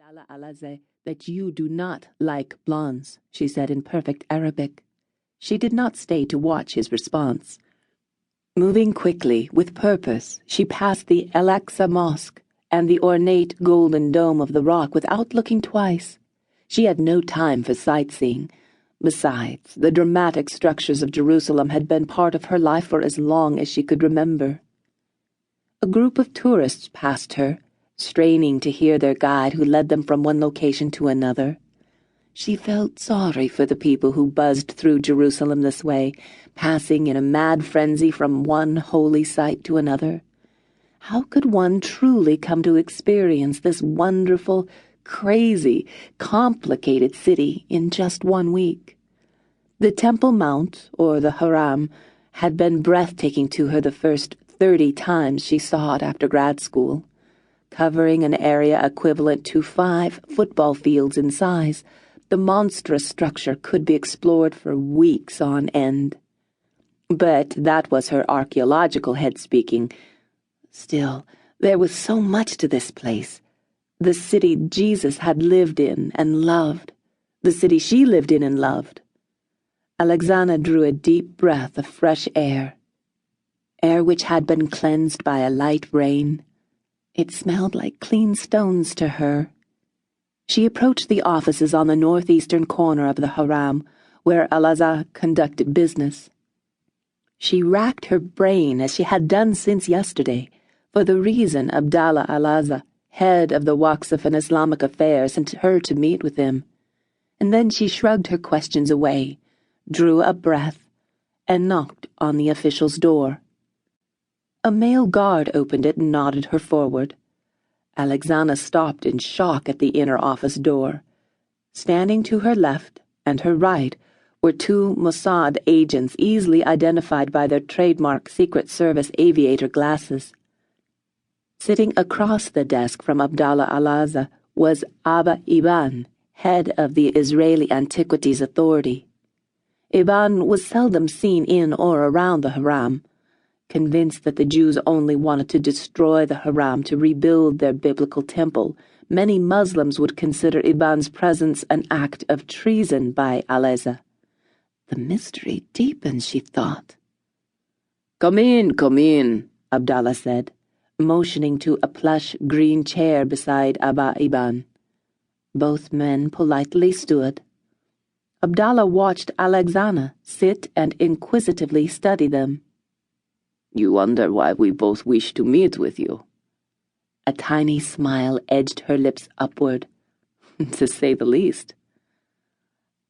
Abdallah Alaze, that you do not like blondes, she said in perfect Arabic. She did not stay to watch his response. Moving quickly, with purpose, she passed the Al-Aqsa Mosque and the ornate golden dome of the rock without looking twice. She had no time for sightseeing. Besides, the dramatic structures of Jerusalem had been part of her life for as long as she could remember. A group of tourists passed her, straining to hear their guide who led them from one location to another. She felt sorry for the people who buzzed through Jerusalem this way, passing in a mad frenzy from one holy site to another. How could one truly come to experience this wonderful, crazy, complicated city in just 1 week? The Temple Mount, or the Haram, had been breathtaking to her the first 30 times she saw it after grad school. Covering an area equivalent to 5 football fields in size, the monstrous structure could be explored for weeks on end. But that was her archaeological head speaking. Still, there was so much to this place. The city Jesus had lived in and loved. The city she lived in and loved. Alexana drew a deep breath of fresh air which had been cleansed by a light rain. It smelled like clean stones to her. She approached the offices on the northeastern corner of the Haram, where Alaza conducted business. She racked her brain, as she had done since yesterday, for the reason Abdallah Alaza, head of the Waqf and Islamic Affairs, sent her to meet with him. And then she shrugged her questions away, drew a breath, and knocked on the official's door. A male guard opened it and nodded her forward. Alexana stopped in shock at the inner office door. Standing to her left and her right were 2 Mossad agents easily identified by their trademark Secret Service aviator glasses. Sitting across the desk from Abdallah Alaza was Abba Iban, head of the Israeli Antiquities Authority. Iban was seldom seen in or around the Haram. Convinced that the Jews only wanted to destroy the Haram to rebuild their biblical temple, many Muslims would consider Iban's presence an act of treason by Alaza. The mystery deepens, she thought. Come in, Abdallah said, motioning to a plush green chair beside Abba Iban. Both men politely stood. Abdallah watched Alexana sit and inquisitively study them. You wonder why we both wish to meet with you. A tiny smile edged her lips upward, to say the least.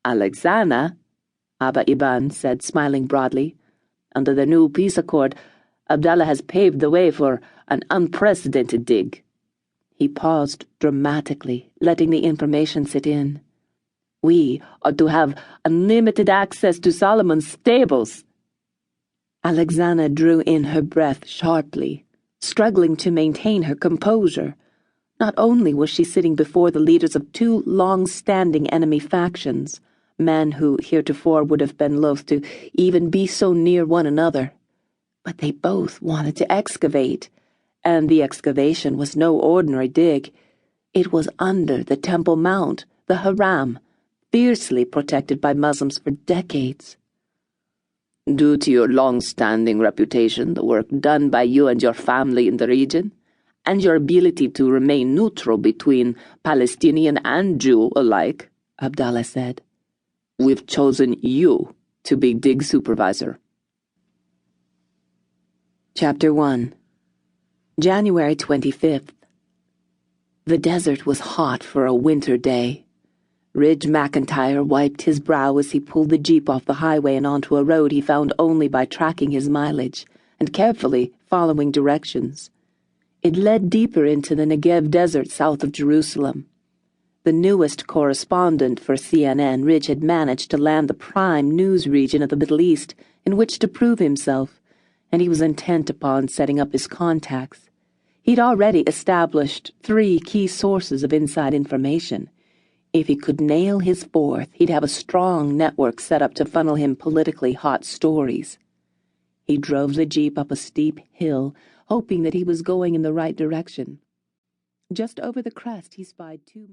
Alexana, Abba Iban said, smiling broadly, under the new peace accord, Abdallah has paved the way for an unprecedented dig. He paused dramatically, letting the information sit in. We are to have unlimited access to Solomon's stables. Alexana drew in her breath sharply, struggling to maintain her composure. Not only was she sitting before the leaders of 2 long-standing enemy factions, men who heretofore would have been loath to even be so near one another, but they both wanted to excavate, and the excavation was no ordinary dig. It was under the Temple Mount, the Haram, fiercely protected by Muslims for decades. Due to your long-standing reputation, the work done by you and your family in the region, and your ability to remain neutral between Palestinian and Jew alike, Abdallah said, we've chosen you to be dig supervisor. Chapter 1. January 25th. The desert was hot for a winter day. Ridge McIntyre wiped his brow as he pulled the jeep off the highway and onto a road he found only by tracking his mileage and carefully following directions. It led deeper into the Negev desert south of Jerusalem. The newest correspondent for CNN, Ridge had managed to land the prime news region of the Middle East in which to prove himself, and he was intent upon setting up his contacts. He'd already established 3 key sources of inside information. If he could nail his 4th, he'd have a strong network set up to funnel him politically hot stories. He drove the jeep up a steep hill, hoping that he was going in the right direction. Just over the crest, he spied 2